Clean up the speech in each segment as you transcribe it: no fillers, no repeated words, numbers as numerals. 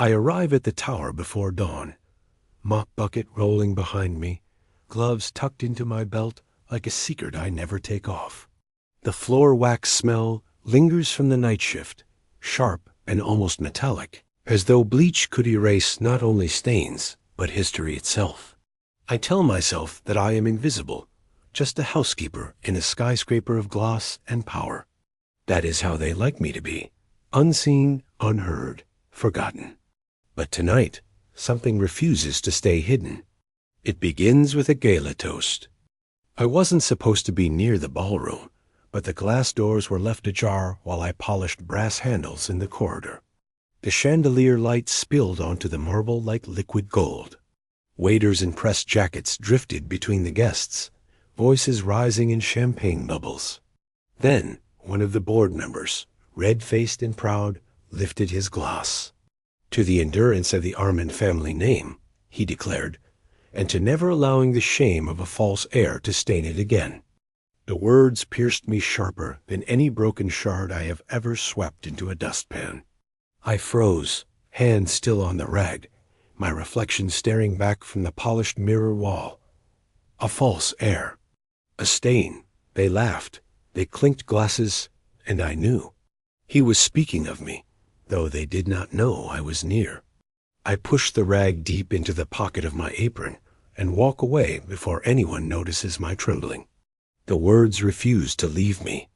I arrive at the tower before dawn, mop bucket rolling behind me, gloves tucked into my belt like a secret I never take off. The floor wax smell lingers from the night shift, sharp and almost metallic, as though bleach could erase not only stains, but history itself. I tell myself that I am invisible, just a housekeeper in a skyscraper of gloss and power. That is how they like me to be, unseen, unheard, forgotten. But tonight, something refuses to stay hidden. It begins with a gala toast. I wasn't supposed to be near the ballroom, but the glass doors were left ajar while I polished brass handles in the corridor. The chandelier light spilled onto the marble like liquid gold. Waiters in pressed jackets drifted between the guests, voices rising in champagne bubbles. Then, one of the board members, red-faced and proud, lifted his glass. To the endurance of the Armand family name, he declared, and to never allowing the shame of a false heir to stain it again. The words pierced me sharper than any broken shard I have ever swept into a dustpan. I froze, hand still on the rag, my reflection staring back from the polished mirror wall. A false heir. A stain. They laughed. They clinked glasses, and I knew. He was speaking of me, though they did not know I was near. I push the rag deep into the pocket of my apron and walk away before anyone notices my trembling. The words refuse to leave me.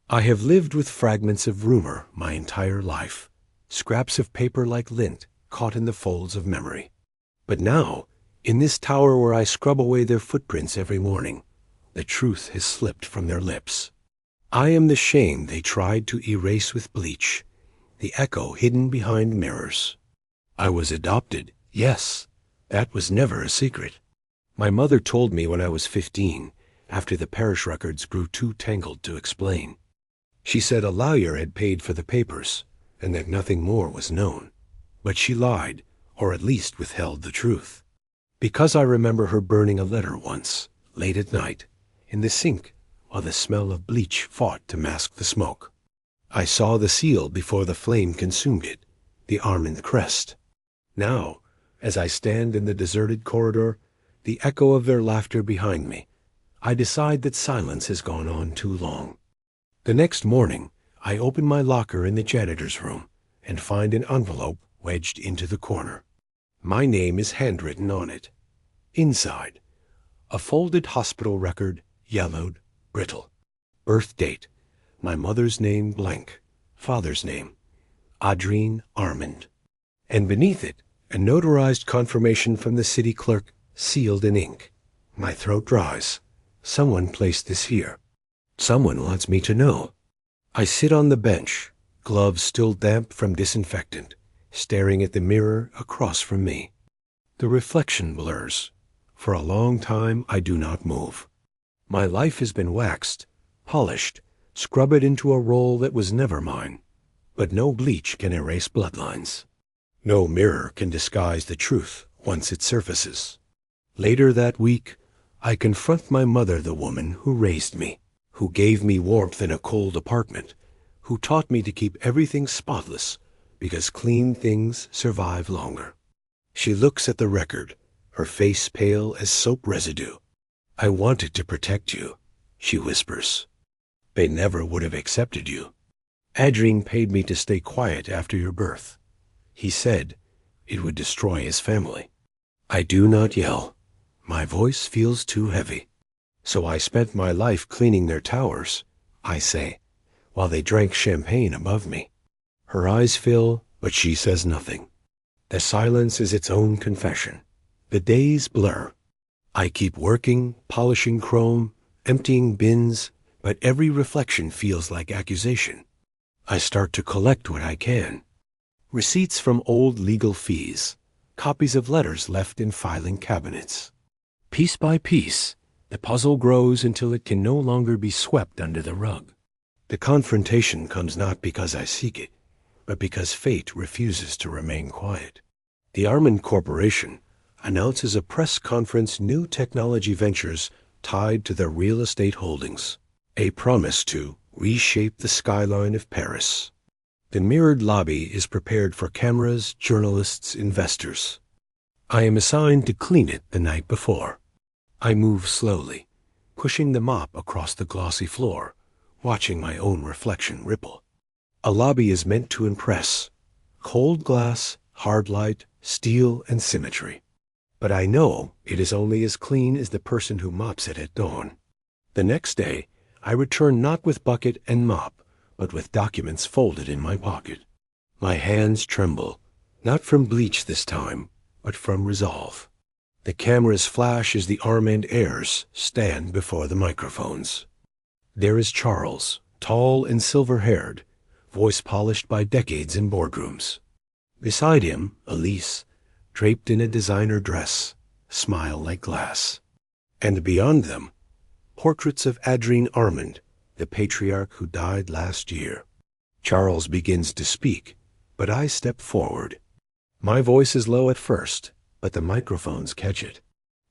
I have lived with fragments of rumor my entire life, scraps of paper like lint caught in the folds of memory. But now, in this tower where I scrub away their footprints every morning, the truth has slipped from their lips. I am the shame they tried to erase with bleach, the echo hidden behind mirrors. I was adopted, yes, that was never a secret. My mother told me when I was 15, after the parish records grew too tangled to explain. She said a lawyer had paid for the papers, and that nothing more was known. But she lied, or at least withheld the truth. Because I remember her burning a letter once, late at night, in the sink, while the smell of bleach fought to mask the smoke. I saw the seal before the flame consumed it, the Armand crest. Now, as I stand in the deserted corridor, the echo of their laughter behind me, I decide that silence has gone on too long. The next morning, I open my locker in the janitor's room and find an envelope wedged into the corner. My name is handwritten on it. Inside, a folded hospital record, yellowed, brittle. Birth date, my mother's name blank, father's name, Adrien Armand. And beneath it, a notarized confirmation from the city clerk, sealed in ink. My throat dries. Someone placed this here. Someone wants me to know. I sit on the bench, gloves still damp from disinfectant, staring at the mirror across from me. The reflection blurs. For a long time, I do not move. My life has been waxed, polished, scrubbed into a role that was never mine. But no bleach can erase bloodlines. No mirror can disguise the truth once it surfaces. Later that week, I confront my mother, the woman who raised me, who gave me warmth in a cold apartment, who taught me to keep everything spotless because clean things survive longer. She looks at the record, her face pale as soap residue. I wanted to protect you, she whispers. They never would have accepted you. Adrien paid me to stay quiet after your birth. He said it would destroy his family. I do not yell. My voice feels too heavy. So I spent my life cleaning their towers, I say, while they drank champagne above me. Her eyes fill, but she says nothing. The silence is its own confession. The days blur. I keep working, polishing chrome, emptying bins, but every reflection feels like accusation. I start to collect what I can. Receipts from old legal fees, copies of letters left in filing cabinets. Piece by piece, the puzzle grows until it can no longer be swept under the rug. The confrontation comes not because I seek it, but because fate refuses to remain quiet. The Armand Corporation announces a press conference new technology ventures tied to their real estate holdings, a promise to reshape the skyline of Paris. The mirrored lobby is prepared for cameras, journalists, investors. I am assigned to clean it the night before. I move slowly, pushing the mop across the glossy floor, watching my own reflection ripple. A lobby is meant to impress. Cold glass, hard light, steel, and symmetry. But I know it is only as clean as the person who mops it at dawn. The next day, I return not with bucket and mop, but with documents folded in my pocket. My hands tremble, not from bleach this time, but from resolve. The cameras flash as the arm-end heirs stand before the microphones. There is Charles, tall and silver-haired, voice polished by decades in boardrooms. Beside him, Elise, draped in a designer dress, smile like glass. And beyond them, portraits of Adrien Armand, the patriarch who died last year. Charles begins to speak, but I step forward. My voice is low at first, but the microphones catch it.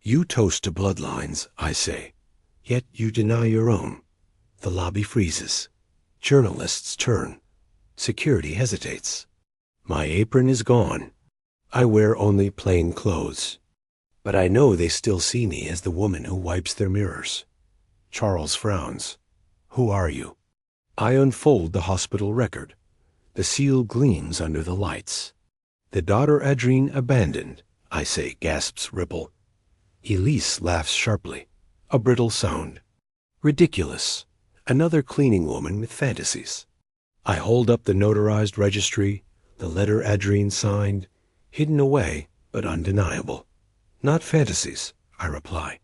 You toast to bloodlines, I say, yet you deny your own. The lobby freezes. Journalists turn. Security hesitates. My apron is gone. I wear only plain clothes. But I know they still see me as the woman who wipes their mirrors. Charles frowns. Who are you? I unfold the hospital record. The seal gleams under the lights. The daughter Adrien abandoned, I say, gasps Ripple. Elise laughs sharply. A brittle sound. Ridiculous. Another cleaning woman with fantasies. I hold up the notarized registry, the letter Adrien signed, hidden away but undeniable. Not fantasies, I reply.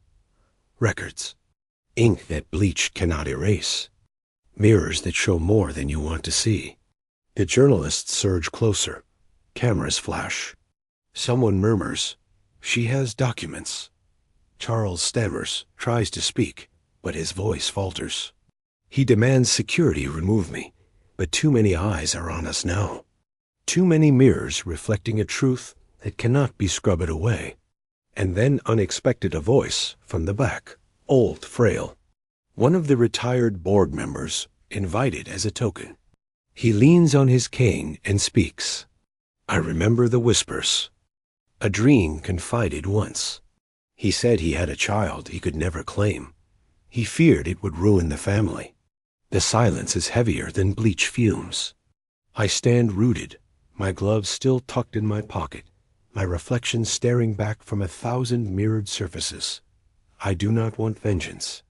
Records. Ink that bleach cannot erase. Mirrors that show more than you want to see. The journalists surge closer. Cameras flash. Someone murmurs, "She has documents." Charles stammers, tries to speak, but his voice falters. He demands security remove me, but too many eyes are on us now. Too many mirrors reflecting a truth that cannot be scrubbed away. And then unexpected a voice from the back, old, frail. One of the retired board members, invited as a token. He leans on his cane and speaks. I remember the whispers. Adrien confided once. He said he had a child he could never claim. He feared it would ruin the family. The silence is heavier than bleach fumes. I stand rooted, my gloves still tucked in my pocket, my reflection staring back from 1,000 mirrored surfaces. I do not want vengeance.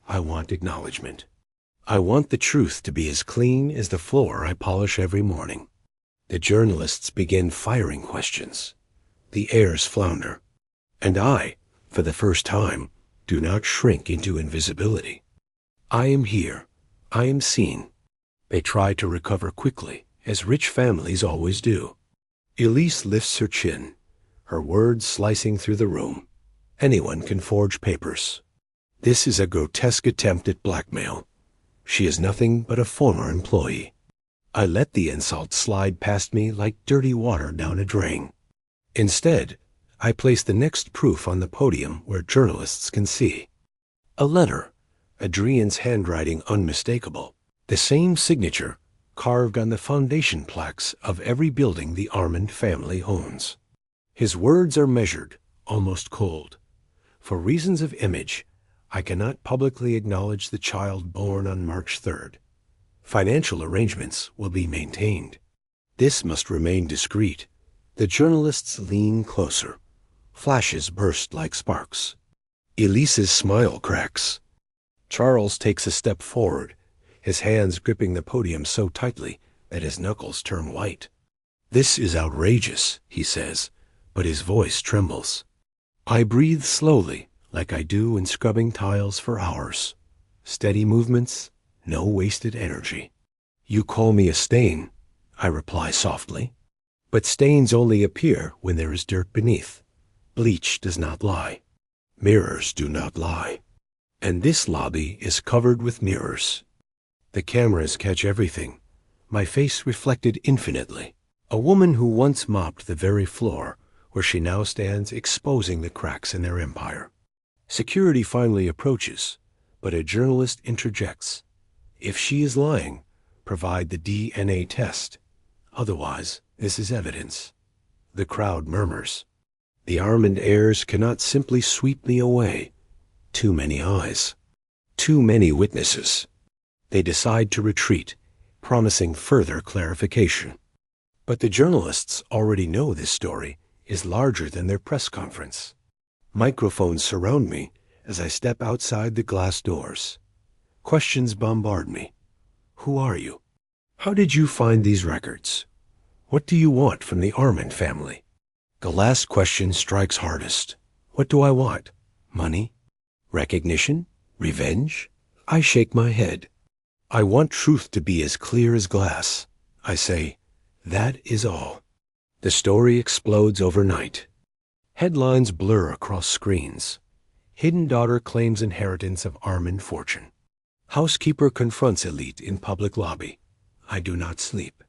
I want acknowledgement. I want the truth to be as clean as the floor I polish every morning. The journalists begin firing questions. The heirs flounder. And I, for the first time, do not shrink into invisibility. I am here. I am seen. They try to recover quickly, as rich families always do. Elise lifts her chin, her words slicing through the room. Anyone can forge papers. This is a grotesque attempt at blackmail. She is nothing but a former employee. I let the insult slide past me like dirty water down a drain. Instead, I place the next proof on the podium where journalists can see. A letter, Adrien's handwriting unmistakable, the same signature carved on the foundation plaques of every building the Armand family owns. His words are measured, almost cold. For reasons of image, I cannot publicly acknowledge the child born on March 3rd. Financial arrangements will be maintained. This must remain discreet. The journalists lean closer. Flashes burst like sparks. Elise's smile cracks. Charles takes a step forward, his hands gripping the podium so tightly that his knuckles turn white. This is outrageous, he says, but his voice trembles. I breathe slowly, like I do in scrubbing tiles for hours. Steady movements, no wasted energy. You call me a stain, I reply softly. But stains only appear when there is dirt beneath. Bleach does not lie. Mirrors do not lie. And this lobby is covered with mirrors. The cameras catch everything, my face reflected infinitely. A woman who once mopped the very floor where she now stands exposing the cracks in their empire. Security finally approaches, but a journalist interjects. If she is lying, provide the DNA test. Otherwise, this is evidence. The crowd murmurs. The armed heirs cannot simply sweep me away. Too many eyes. Too many witnesses. They decide to retreat, promising further clarification. But the journalists already know this story is larger than their press conference. Microphones surround me as I step outside the glass doors. Questions bombard me. Who are you? How did you find these records? What do you want from the Armand family? The last question strikes hardest. What do I want? Money? Recognition? Revenge? I shake my head. I want truth to be as clear as glass. I say, that is all. The story explodes overnight. Headlines blur across screens. Hidden daughter claims inheritance of Armand fortune. Housekeeper confronts elite in public lobby. I do not sleep.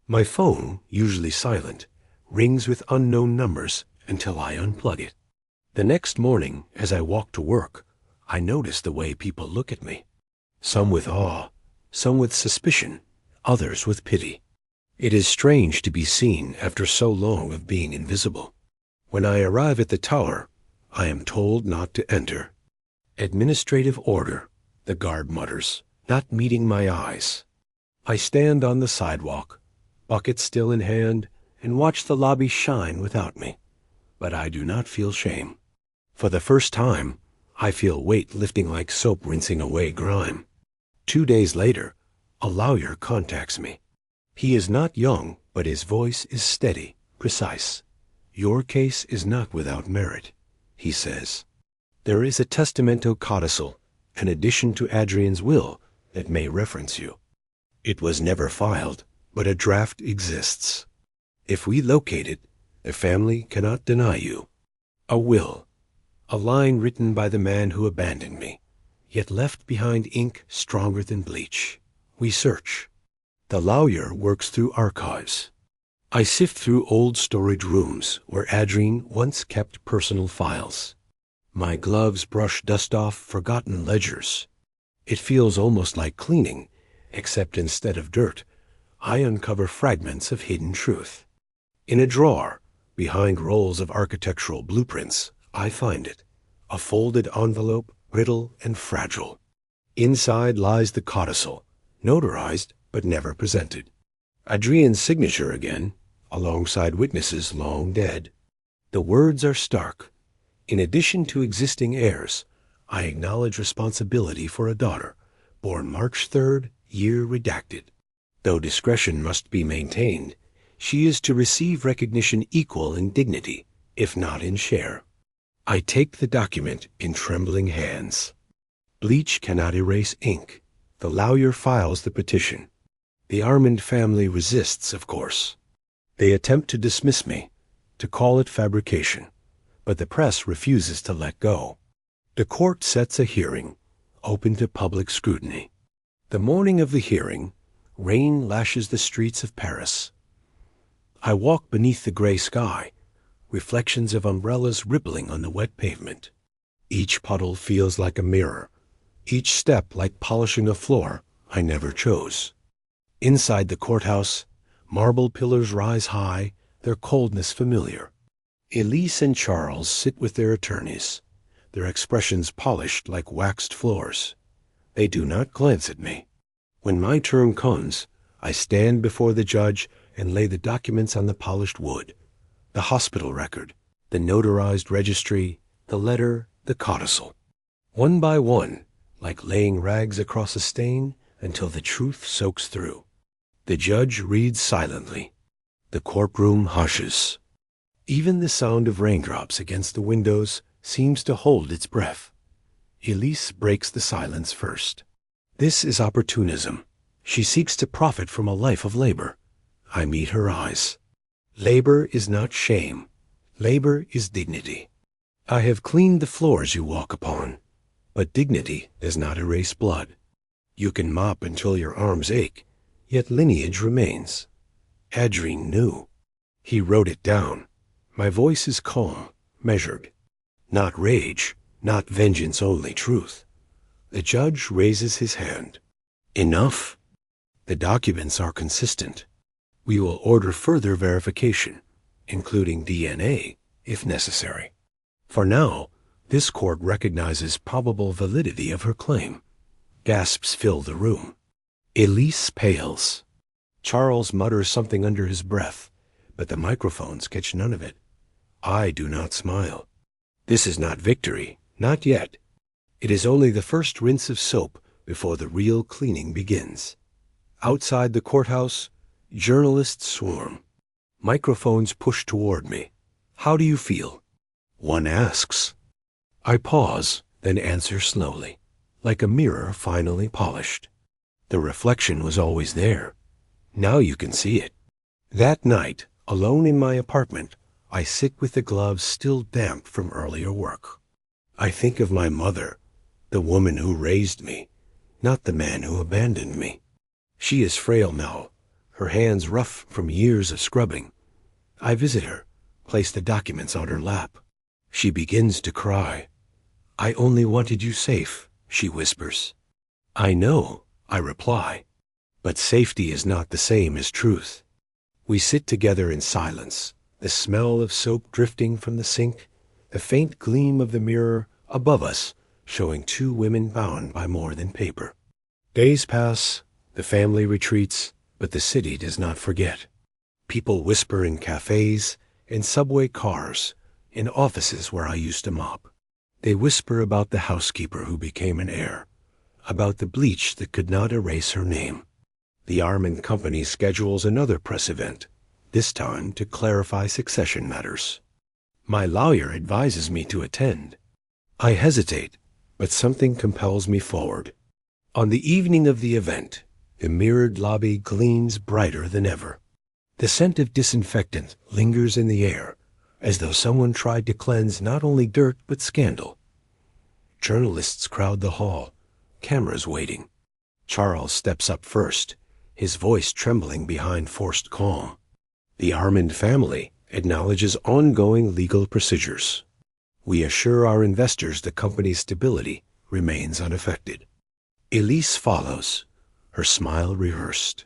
My phone, usually silent, rings with unknown numbers until I unplug it. The next morning, as I walk to work, I notice the way people look at me. Some with awe, some with suspicion, others with pity. It is strange to be seen after so long of being invisible. When I arrive at the tower, I am told not to enter. Administrative order, the guard mutters, not meeting my eyes. I stand on the sidewalk, bucket still in hand, and watch the lobby shine without me. But I do not feel shame. For the first time, I feel weight lifting like soap rinsing away grime. 2 days later, a lawyer contacts me. He is not young, but his voice is steady, precise. Your case is not without merit, he says. There is a testamento codicil, an addition to Adrian's will, that may reference you. It was never filed, but a draft exists. If we locate it, the family cannot deny you. A will, a line written by the man who abandoned me, yet left behind ink stronger than bleach. We search. The lawyer works through archives. I sift through old storage rooms where Adrian once kept personal files. My gloves brush dust off forgotten ledgers. It feels almost like cleaning, except instead of dirt, I uncover fragments of hidden truth. In a drawer, behind rolls of architectural blueprints, I find it, a folded envelope, brittle and fragile. Inside lies the codicil, notarized but never presented. Adrian's signature again, alongside witnesses long dead. The words are stark. In addition to existing heirs, I acknowledge responsibility for a daughter, born March 3rd, year redacted. Though discretion must be maintained, she is to receive recognition equal in dignity, if not in share. I take the document in trembling hands. Bleach cannot erase ink. The lawyer files the petition. The Armand family resists, of course. They attempt to dismiss me, to call it fabrication, but the press refuses to let go. The court sets a hearing, open to public scrutiny. The morning of the hearing, rain lashes the streets of Paris. I walk beneath the gray sky, reflections of umbrellas rippling on the wet pavement. Each puddle feels like a mirror, each step like polishing a floor I never chose. Inside the courthouse, marble pillars rise high, their coldness familiar. Elise and Charles sit with their attorneys, their expressions polished like waxed floors. They do not glance at me. When my turn comes, I stand before the judge and lay the documents on the polished wood. The hospital record, the notarized registry, the letter, the codicil. One by one, like laying rags across a stain until the truth soaks through. The judge reads silently. The courtroom hushes. Even the sound of raindrops against the windows seems to hold its breath. Elise breaks the silence first. This is opportunism. She seeks to profit from a life of labor. I meet her eyes. Labor is not shame. Labor is dignity. I have cleaned the floors you walk upon, but dignity does not erase blood. You can mop until your arms ache, yet lineage remains. Adrian knew. He wrote it down. My voice is calm, measured. Not rage, not vengeance, only truth. The judge raises his hand. Enough. The documents are consistent. We will order further verification, including DNA, if necessary. For now, this court recognizes probable validity of her claim. Gasps fill the room. Elise pales. Charles mutters something under his breath, but the microphones catch none of it. I do not smile. This is not victory, not yet. It is only the first rinse of soap before the real cleaning begins. Outside the courthouse, journalists swarm. Microphones push toward me. How do you feel? One asks. I pause, then answer slowly, like a mirror finally polished. The reflection was always there. Now you can see it. That night, alone in my apartment, I sit with the gloves still damp from earlier work. I think of my mother, the woman who raised me, not the man who abandoned me. She is frail now, her hands rough from years of scrubbing. I visit her, place the documents on her lap. She begins to cry. I only wanted you safe, she whispers. I know, I reply, but safety is not the same as truth. We sit together in silence, the smell of soap drifting from the sink, the faint gleam of the mirror above us showing two women bound by more than paper. Days pass, the family retreats, but the city does not forget. People whisper in cafes, in subway cars, in offices where I used to mop. They whisper about the housekeeper who became an heir, about the bleach that could not erase her name. The Arm & Company schedules another press event, this time to clarify succession matters. My lawyer advises me to attend. I hesitate, but something compels me forward. On the evening of the event, the mirrored lobby gleams brighter than ever. The scent of disinfectant lingers in the air, as though someone tried to cleanse not only dirt but scandal. Journalists crowd the hall, cameras waiting. Charles steps up first, his voice trembling behind forced calm. The Armand family acknowledges ongoing legal procedures. We assure our investors the company's stability remains unaffected. Elise follows, her smile rehearsed.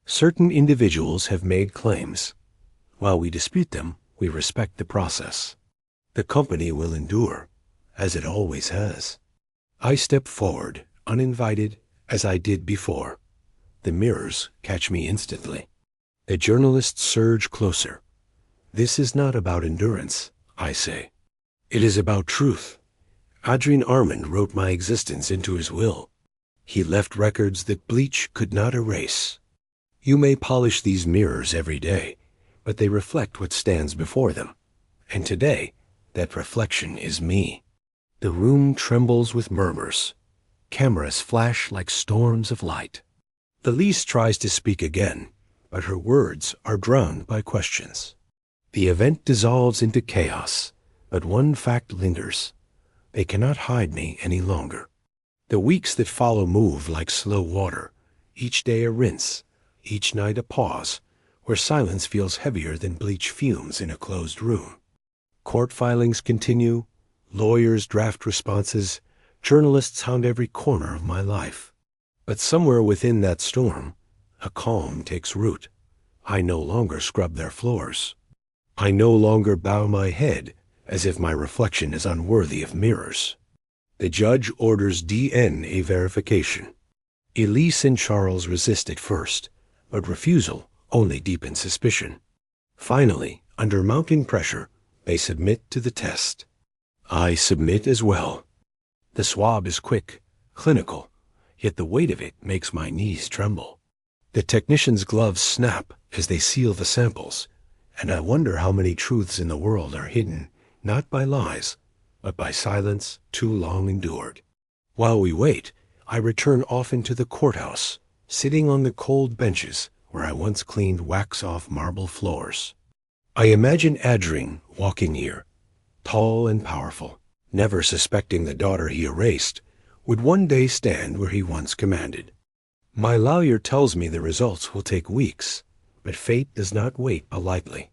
Certain individuals have made claims. While we dispute them, we respect the process. The company will endure, as it always has. I step forward, uninvited, as I did before. The mirrors catch me instantly. The journalists surge closer. This is not about endurance, I say. It is about truth. Adrien Armand wrote my existence into his will. He left records that bleach could not erase. You may polish these mirrors every day, but they reflect what stands before them. And today, that reflection is me. The room trembles with murmurs. Cameras flash like storms of light. Elise tries to speak again, but her words are drowned by questions. The event dissolves into chaos, but one fact lingers. They cannot hide me any longer. The weeks that follow move like slow water, each day a rinse, each night a pause, where silence feels heavier than bleach fumes in a closed room. Court filings continue, lawyers draft responses, journalists hound every corner of my life. But somewhere within that storm, a calm takes root. I no longer scrub their floors. I no longer bow my head as if my reflection is unworthy of mirrors. The judge orders DNA verification. Elise and Charles resist at first, but refusal only deepens suspicion. Finally, under mounting pressure, they submit to the test. I submit as well. The swab is quick, clinical, yet the weight of it makes my knees tremble. The technician's gloves snap as they seal the samples, and I wonder how many truths in the world are hidden, not by lies, but by silence too long endured. While we wait, I return often to the courthouse, sitting on the cold benches where I once cleaned wax-off marble floors. I imagine Adrien walking here, tall and powerful, never suspecting the daughter he erased would one day stand where he once commanded. My lawyer tells me the results will take weeks, but fate does not wait politely.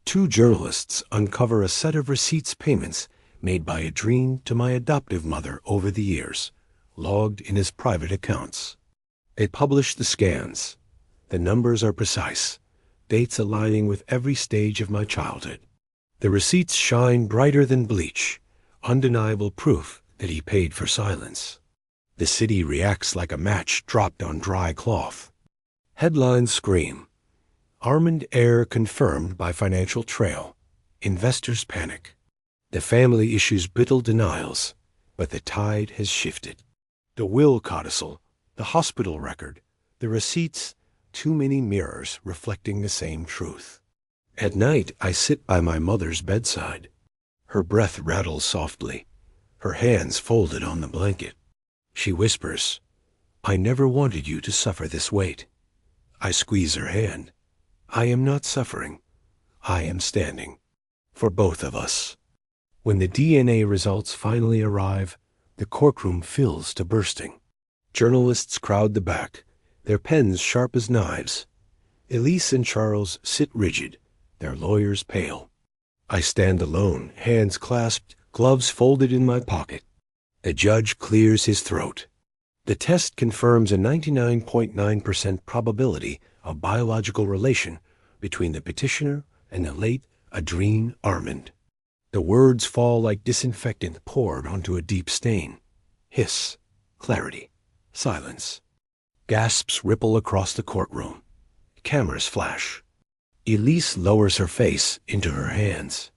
Two journalists uncover a set of receipts payments made by Adrien to my adoptive mother over the years, logged in his private accounts. They publish the scans. The numbers are precise, dates aligning with every stage of my childhood. The receipts shine brighter than bleach, undeniable proof that he paid for silence. The city reacts like a match dropped on dry cloth. Headlines scream, Armand heir confirmed by financial trail. Investors panic. The family issues brittle denials, but the tide has shifted. The will codicil, the hospital record, the receipts, too many mirrors reflecting the same truth. At night, I sit by my mother's bedside. Her breath rattles softly, her hands folded on the blanket. She whispers, I never wanted you to suffer this weight. I squeeze her hand. I am not suffering. I am standing. For both of us. When the DNA results finally arrive, the courtroom fills to bursting. Journalists crowd the back, their pens sharp as knives. Elise and Charles sit rigid, their lawyers pale. I stand alone, hands clasped, gloves folded in my pocket. The judge clears his throat. The test confirms a 99.9% probability of biological relation between the petitioner and the late Adrien Armand. The words fall like disinfectant poured onto a deep stain. Hiss, clarity, silence. Gasps ripple across the courtroom. Cameras flash. Elise lowers her face into her hands.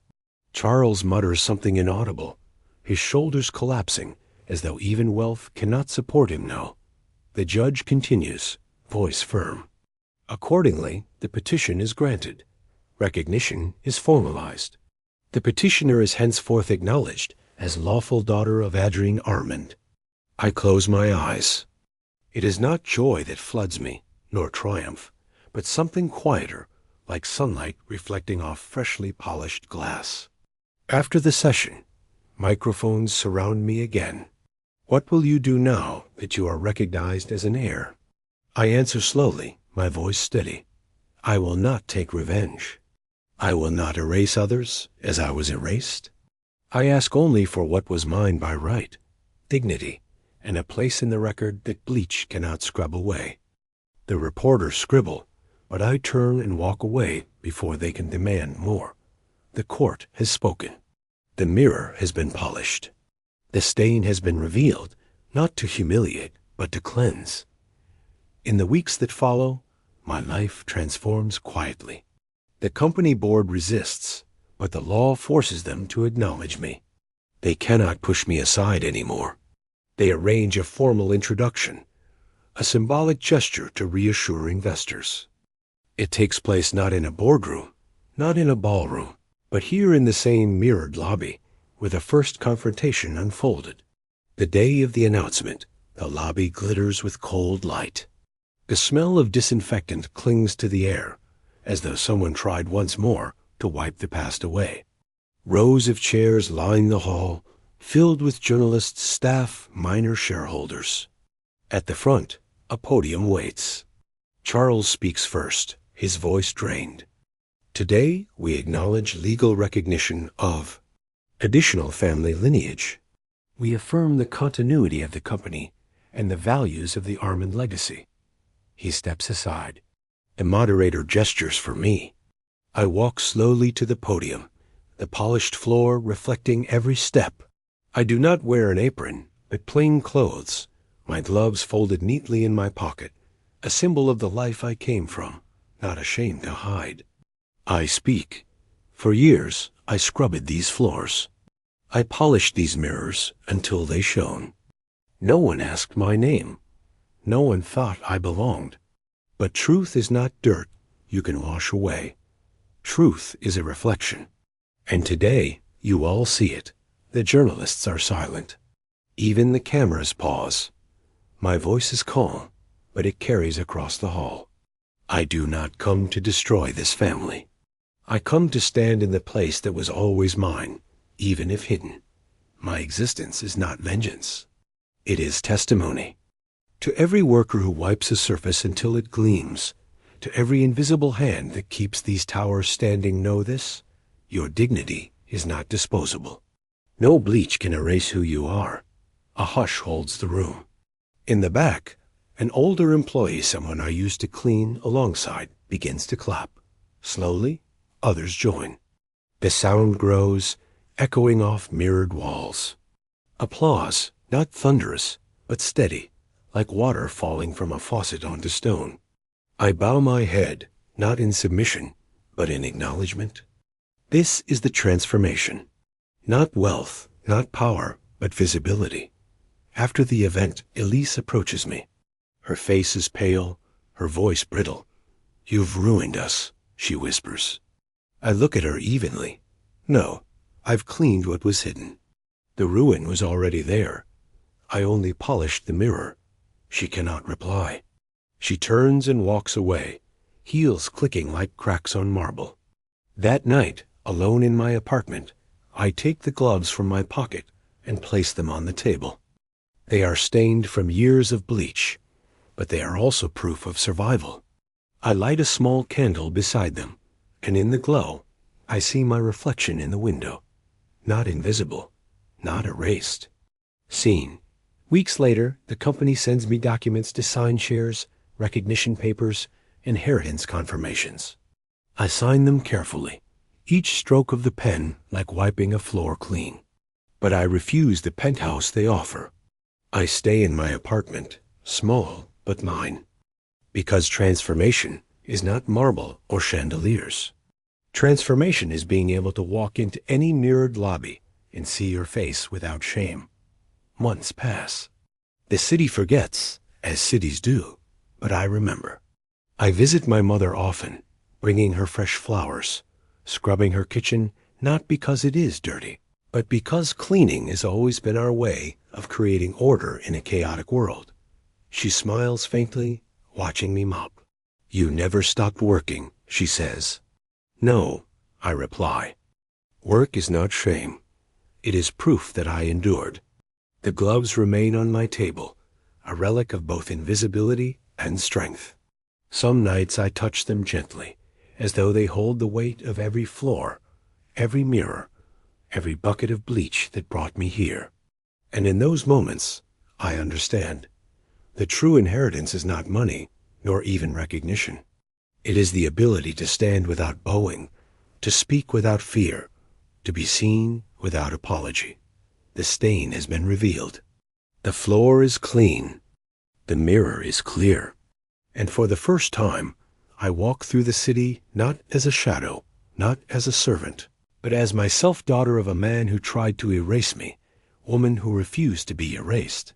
Charles mutters something inaudible, his shoulders collapsing as though even wealth cannot support him now. The judge continues, voice firm. Accordingly, the petition is granted. Recognition is formalized. The petitioner is henceforth acknowledged as lawful daughter of Adrien Armand. I close my eyes. It is not joy that floods me, nor triumph, but something quieter, like sunlight reflecting off freshly polished glass. After the session, microphones surround me again. What will you do now that you are recognized as an heir? I answer slowly, my voice steady. I will not take revenge. I will not erase others as I was erased. I ask only for what was mine by right, dignity, and a place in the record that bleach cannot scrub away. The reporters scribble, but I turn and walk away before they can demand more. The court has spoken. The mirror has been polished. The stain has been revealed, not to humiliate, but to cleanse. In the weeks that follow, my life transforms quietly. The company board resists, but the law forces them to acknowledge me. They cannot push me aside anymore. They arrange a formal introduction, a symbolic gesture to reassure investors. It takes place not in a boardroom, not in a ballroom, but here in the same mirrored lobby, where the first confrontation unfolded. The day of the announcement, the lobby glitters with cold light. The smell of disinfectant clings to the air, as though someone tried once more to wipe the past away. Rows of chairs line the hall, filled with journalists, staff, minor shareholders. At the front, a podium waits. Charles speaks first, his voice drained. Today, we acknowledge legal recognition of additional family lineage. We affirm the continuity of the company and the values of the Armand legacy. He steps aside. The moderator gestures for me. I walk slowly to the podium, the polished floor reflecting every step. I do not wear an apron, but plain clothes, my gloves folded neatly in my pocket, a symbol of the life I came from, not ashamed to hide. I speak. For years, I scrubbed these floors. I polished these mirrors until they shone. No one asked my name. No one thought I belonged. But truth is not dirt you can wash away. Truth is a reflection. And today, you all see it. The journalists are silent. Even the cameras pause. My voice is calm, but it carries across the hall. I do not come to destroy this family. I come to stand in the place that was always mine, even if hidden. My existence is not vengeance. It is testimony. To every worker who wipes a surface until it gleams, to every invisible hand that keeps these towers standing, know this: your dignity is not disposable. No bleach can erase who you are. A hush holds the room. In the back, an older employee, someone I used to clean alongside, begins to clap. Slowly, others join. The sound grows, echoing off mirrored walls. Applause, not thunderous, but steady, like water falling from a faucet onto stone. I bow my head, not in submission, but in acknowledgement. This is the transformation. Not wealth, not power, but visibility. After the event, Elise approaches me. Her face is pale, her voice brittle. "You've ruined us," she whispers. I look at her evenly. No, I've cleaned what was hidden. The ruin was already there. I only polished the mirror. She cannot reply. She turns and walks away, heels clicking like cracks on marble. That night, alone in my apartment, I take the gloves from my pocket and place them on the table. They are stained from years of bleach, but they are also proof of survival. I light a small candle beside them, and in the glow, I see my reflection in the window. Not invisible, not erased. Seen. Weeks later, the company sends me documents to sign shares, recognition papers, inheritance confirmations. I sign them carefully, each stroke of the pen like wiping a floor clean. But I refuse the penthouse they offer. I stay in my apartment, small but mine. Because transformation is not marble or chandeliers. Transformation is being able to walk into any mirrored lobby and see your face without shame. Months pass. The city forgets, as cities do, but I remember. I visit my mother often, bringing her fresh flowers, scrubbing her kitchen not because it is dirty, but because cleaning has always been our way of creating order in a chaotic world. She smiles faintly, watching me mop. "You never stopped working," she says. "No," I reply. Work is not shame. It is proof that I endured. The gloves remain on my table, a relic of both invisibility and strength. Some nights I touch them gently, as though they hold the weight of every floor, every mirror, every bucket of bleach that brought me here. And in those moments, I understand. The true inheritance is not money, nor even recognition. It is the ability to stand without bowing, to speak without fear, to be seen without apology. The stain has been revealed. The floor is clean. The mirror is clear. And for the first time, I walk through the city not as a shadow, not as a servant, but as myself daughter of a man who tried to erase me, woman who refused to be erased.